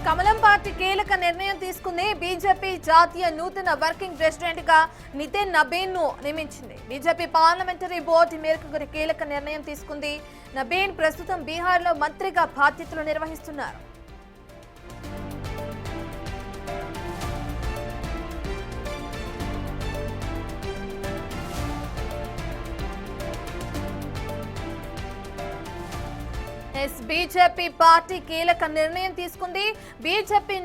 కమలం పార్టీ కీలక నిర్ణయం తీసుకుంది. బీజేపీ జాతీయ నూతన వర్కింగ్ ప్రెసిడెంట్ గా నితిన్ నబీన్ ను నియమించింది. బీజేపీ పార్లమెంటరీ బోర్డు మేరకు కీలక నిర్ణయం తీసుకుంది. నబీన్ ప్రస్తుతం బీహార్ లో మంత్రిగా బాధ్యతలు నిర్వహిస్తున్నారు. బీజేపీ పార్టీ కీలక నిర్ణయం తీసుకుంది. బీజేపీ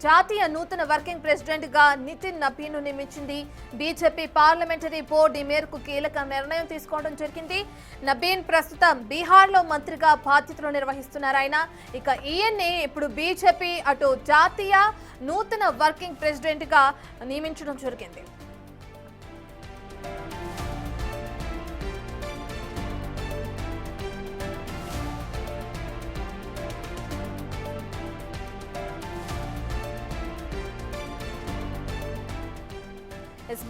జాతీయ నూతన వర్కింగ్ ప్రెసిడెంట్ గా నితిన్ నబీన్ ను నియమించింది. బీజేపీ పార్లమెంటరీ బోర్డు ఈ మేరకు కీలక నిర్ణయం తీసుకోవడం జరిగింది. నబీన్ ప్రస్తుతం బీహార్ లో మంత్రిగా బాధ్యతలు నిర్వహిస్తున్నారు. ఆయన ఈయన్ని ఇప్పుడు బీజేపీ అటు జాతీయ నూతన వర్కింగ్ ప్రెసిడెంట్ గా నియమించడం జరిగింది.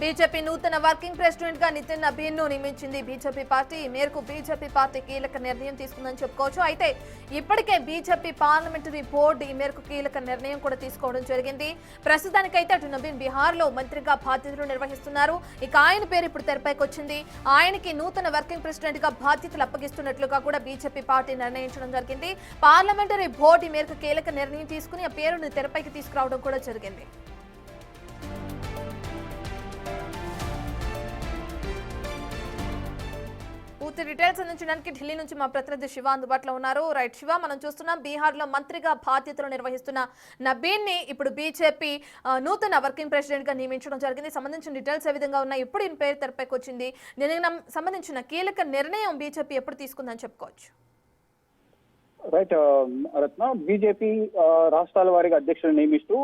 బీజేపీ నూతన వర్కింగ్ ప్రెసిడెంట్ గా నితిన్ నబీన్ ను నియమించింది బీజేపీ పార్టీ. ఈ మేరకు బీజేపీ పార్టీ కీలక నిర్ణయం తీసుకుందని చెప్పుకోవచ్చు. అయితే ఇప్పటికే బీజేపీ పార్లమెంటరీ బోర్డు ఈ మేరకు కీలక నిర్ణయం కూడా తీసుకోవడం జరిగింది. ప్రస్తుతానికైతే అటు నబీన్ బీహార్ లో మంత్రిగా బాధ్యతలు నిర్వహిస్తున్నారు. ఆయన పేరు ఇప్పుడు తెరపైకి వచ్చింది. ఆయనకి నూతన వర్కింగ్ ప్రెసిడెంట్ గా బాధ్యతలు అప్పగిస్తున్నట్లుగా కూడా బీజేపీ పార్టీ నిర్ణయించడం జరిగింది. పార్లమెంటరీ బోర్డు ఈ మేరకు కీలక నిర్ణయం తీసుకుని ఆ పేరును తెరపైకి తీసుకురావడం కూడా జరిగింది. పూర్తి డీటెయిల్స్ అందించడానికి ఢిల్లీ నుంచి మా ప్రతినిధి శివ అందుబాటులో ఉన్నారు. రైట్ శివ, మనం చూస్తున్నాం బీహార్ లో మంత్రిగా బాధ్యతలు నిర్వహిస్తున్న నబీన్ ని ఇప్పుడు బీజేపీ నూతన వర్కింగ్ ప్రెసిడెంట్ గా నియమించడం జరిగింది. సంబంధించిన డీటెయిల్స్ ఏ విధంగా ఉన్నాయి, ఇప్పుడు ఈయన పేరు తెరపైకి వచ్చింది, దీనికి సంబంధించిన కీలక నిర్ణయం బీజేపీ ఎప్పుడు తీసుకుందని చెప్పుకోవచ్చు? రైట్ రత్న, బీజేపీ రాష్ట్రాల వారీగా అధ్యక్షులను నియమిస్తూ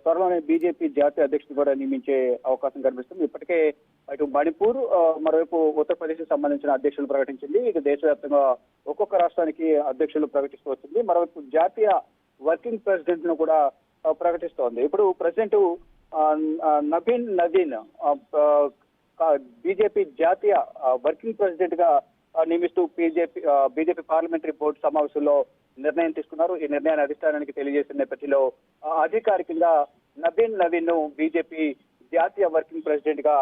త్వరలోనే బీజేపీ జాతీయ అధ్యక్షుడు కూడా నియమించే అవకాశం కనిపిస్తుంది. ఇప్పటికే అటు మణిపూర్, మరోవైపు ఉత్తరప్రదేశ్ కి సంబంధించిన అధ్యక్షులు ప్రకటించింది. ఇక దేశవ్యాప్తంగా ఒక్కొక్క రాష్ట్రానికి అధ్యక్షులు ప్రకటిస్తూ వచ్చింది. మరోవైపు జాతీయ వర్కింగ్ ప్రెసిడెంట్ ను కూడా ప్రకటిస్తోంది. ఇప్పుడు ప్రెసిడెంట్ నబీన్ నదీన్ బీజేపీ జాతీయ వర్కింగ్ ప్రెసిడెంట్ గా నియమిస్తూ బీజేపీ పార్లమెంటరీ బోర్డు సమావేశంలో నిర్ణయం తీసుకున్నారు. ఈ నిర్ణయాన్ని అధిష్టానానికి తెలియజేసిన నేపథ్యంలో అధికారికంగా నబీన్ నవీన్ ను బీజేపీ జాతీయ వర్కింగ్ ప్రెసిడెంట్ గా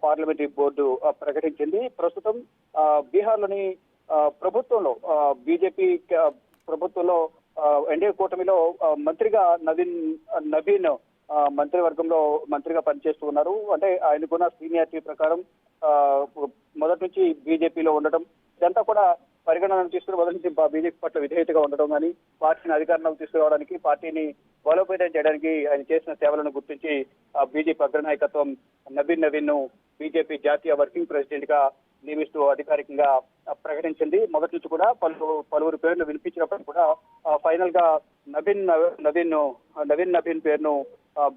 పార్లమెంటరీ బోర్డు ప్రకటించింది. ప్రస్తుతం బీహార్ లోని ప్రభుత్వంలో బీజేపీ ప్రభుత్వంలో ఎన్డీఏ కూటమిలో మంత్రిగా నబీన్ మంత్రివర్గంలో మంత్రిగా పనిచేస్తూ ఉన్నారు. అంటే ఆయనకున్న సీనియారిటీ ప్రకారం మొదటి నుంచి బీజేపీలో ఉండటం, ఇదంతా కూడా పరిగణనలు తీసుకుని మొదటి నుంచి బీజేపీ పట్ల విధేయతగా ఉండడం కానీ, పార్టీని అధికారంలోకి తీసుకురావడానికి, పార్టీని బలోపేతం చేయడానికి ఆయన చేసిన సేవలను గుర్తించి బీజేపీ అగ్రనాయకత్వం నబీన్ నవీన్ ను బీజేపీ జాతీయ వర్కింగ్ ప్రెసిడెంట్ గా నియమిస్తూ అధికారికంగా ప్రకటించింది. మొదటి నుంచి కూడా పలువురు పేర్లు వినిపించినప్పటికీ కూడా ఫైనల్ గా నబీన్ నబీన్ పేరును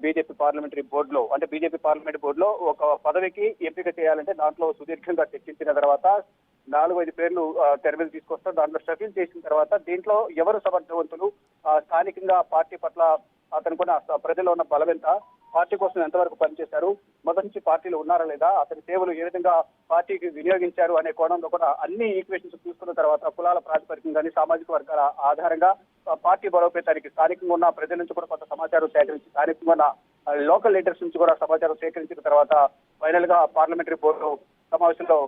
బీజేపీ పార్లమెంటరీ బోర్డులో, అంటే బీజేపీ పార్లమెంటరీ బోర్డులో ఒక పదవికి ఎంపిక చేయాలంటే దాంట్లో సుదీర్ఘంగా చర్చించిన తర్వాత 4-5 పేర్లు తెర మీద తీసుకొస్తారు. దాంట్లో షఫిల్ చేసిన తర్వాత దీంట్లో ఎవరు సమర్థవంతులు, స్థానికంగా పార్టీ పట్ల అతనుకున్న ప్రజల్లో ఉన్న బలం ఎంత, పార్టీ కోసం ఎంతవరకు పనిచేశారు, మొదటి నుంచి పార్టీలో ఉన్నారా లేదా, అతని సేవలు ఏ విధంగా పార్టీకి వినియోగించారు అనే కోణంలో కూడా అన్ని ఈక్వేషన్స్ చూసుకున్న తర్వాత కులాల ప్రాతిపదికన కానీ సామాజిక వర్గాల ఆధారంగా పార్టీ బలోపేతానికి స్థానికంగా ఉన్న ప్రజల నుంచి కూడా కొంత సమాచారం సేకరించి, స్థానికంగా ఉన్న లోకల్ లీడర్స్ నుంచి కూడా సమాచారం సేకరించిన తర్వాత ఫైనల్ గా పార్లమెంటరీ బోర్డు సమావేశంలో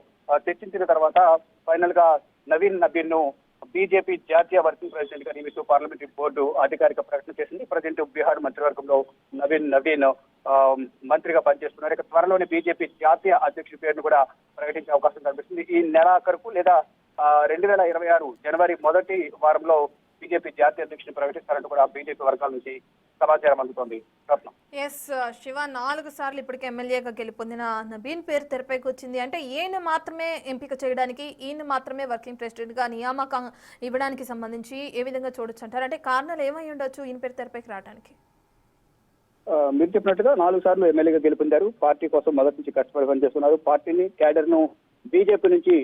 చర్చించిన తర్వాత ఫైనల్ గా నబీన్ ను బీజేపీ జాతీయ వర్కింగ్ ప్రెసిడెంట్ గా నియమిస్తూ పార్లమెంటరీ బోర్డు అధికారిక ప్రకటన చేసింది. ప్రజెంట్ బీహార్ మంత్రివర్గంలో నబీన్ మంత్రిగా పనిచేస్తున్నారు. ఇక త్వరలోనే బీజేపీ జాతీయ అధ్యక్షుడి పేరును కూడా ప్రకటించే అవకాశం కనిపిస్తుంది. ఈ నెలాఖరుకు లేదా 2026 జనవరి మొదటి వారంలో బీజేపీ జాతీయ అధ్యక్షుడిని ప్రకటిస్తారంటూ కూడా బీజేపీ వర్గాల నుంచి సమాచారం అందుతోంది. శివ, 4 సార్లు ఇప్పటికే ఎమ్మెల్యేగా గెలుపొందిన నబీన్ పేరు తెరపైకి వచ్చింది. అంటే ఈయన మాత్రమే ఎంపిక చేయడానికి, ఈయన మాత్రమే వర్కింగ్ ప్రెసిడెంట్ గా నియామకం ఇవ్వడానికి సంబంధించి ఏ విధంగా చూడొచ్చు అంటారు? అంటే కారణాలు ఏమై ఉండొచ్చు ఈయన పేరు తెరపైకి రావడానికి? మీరు చెప్పినట్టుగా 4 సార్లు ఎమ్మెల్యేగా గెలుపొందారు. పార్టీ కోసం మొదటి నుంచి కష్టపడి పనిచేస్తున్నారు. పార్టీని, క్యాడర్ ను బీజేపీ నుంచి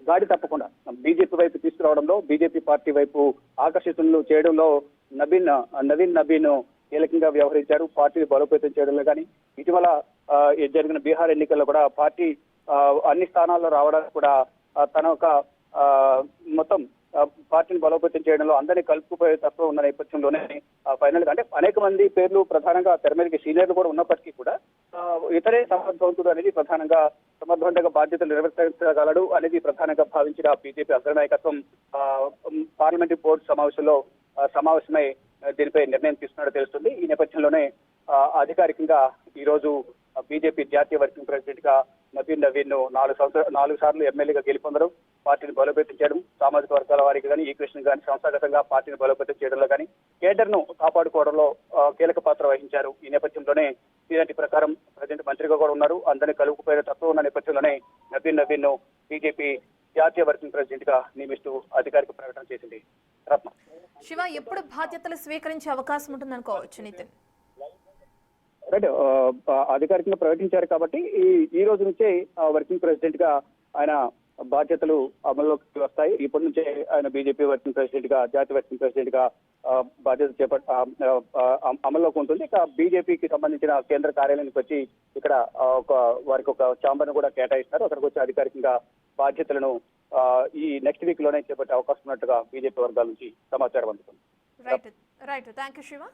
గాడి తప్పకుండా బీజేపీ వైపు తీసుకురావడంలో, బీజేపీ పార్టీ వైపు ఆకర్షితులు చేయడంలో నబీన్ కీలకంగా వ్యవహరించారు. పార్టీని బలోపేతం చేయడంలో కానీ, ఇటీవల జరిగిన బీహార్ ఎన్నికల్లో కూడా పార్టీ అన్ని స్థానాల్లో రావడానికి కూడా తన ఒక మొత్తం పార్టీని బలోపేతం చేయడంలో అందరినీ కలుపుకుపోయే తత్వం ఉన్న నేపథ్యంలోనే ఫైనల్ గా అంటే అనేక మంది పేర్లు ప్రధానంగా తెర మీదకి సీనియర్లు కూడా ఉన్నప్పటికీ కూడా ఇతరే సమర్థవంతుడు అనేది ప్రధానంగా సమర్థవంతంగా బాధ్యతలు నిర్వర్తించగలడు అనేది ప్రధానంగా భావించిన బీజేపీ అగ్రనాయకత్వం పార్లమెంటరీ బోర్డు సమావేశమై దీనిపై నిర్ణయం తీసుకున్నట్టు తెలుస్తుంది. ఈ నేపథ్యంలోనే అధికారికంగా ఈ రోజు బీజేపీ జాతీయ వర్కింగ్ ప్రెసిడెంట్ గా నవీన్ ను 4 సార్లు ఎమ్మెల్యేగా గెలుపొందడం, పార్టీని బలోపేతం చేయడం, సామాజిక వర్గాల వారికి కానీ ఈక్వేషన్ కానీ సంస్థాగతంగా పార్టీని బలోపేతం చేయడంలో కానీ కేడర్ ను కాపాడుకోవడంలో కీలక పాత్ర వహించారు. ఈ నేపథ్యంలోనే ఇలాంటి ప్రకారం ప్రజెంట్ మంత్రిగా కూడా ఉన్నారు. అందరినీ కలుపుకుపోయే తత్వం ఉన్న నేపథ్యంలోనే నవీన్ ను బీజేపీ జాతీయ వర్కింగ్ ప్రెసిడెంట్ గా నియమిస్తూ అధికారిక ప్రకటన చేసింది. రత్న శివ, ఎప్పుడు బాధ్యతలు స్వీకరించే అవకాశం ఉంటుంది అనుకోవచ్చు నితిన్? రైట్, అధికారికంగా ప్రకటించారు కాబట్టి ఈ రోజు నుంచే వర్కింగ్ ప్రెసిడెంట్ గా ఆయన బాధ్యతలు అమల్లోకి వస్తాయి. ఇప్పటి నుంచే ఆయన బీజేపీ వర్కింగ్ ప్రెసిడెంట్ గా, జాతీయ వర్కింగ్ ప్రెసిడెంట్ గా బాధ్యత అమల్లోకి ఉంటుంది. ఇక బీజేపీకి సంబంధించిన కేంద్ర కార్యాలయానికి వచ్చి ఇక్కడ వారికి ఒక ఛాంబర్ ను కూడా కేటాయిస్తారు. అక్కడికి వచ్చి అధికారికంగా బాధ్యతలను ఈ నెక్స్ట్ వీక్ లోనే చేపట్టే అవకాశం ఉన్నట్టుగా బీజేపీ వర్గాల నుంచి సమాచారం అందుతుంది. Right, thank you Shiva.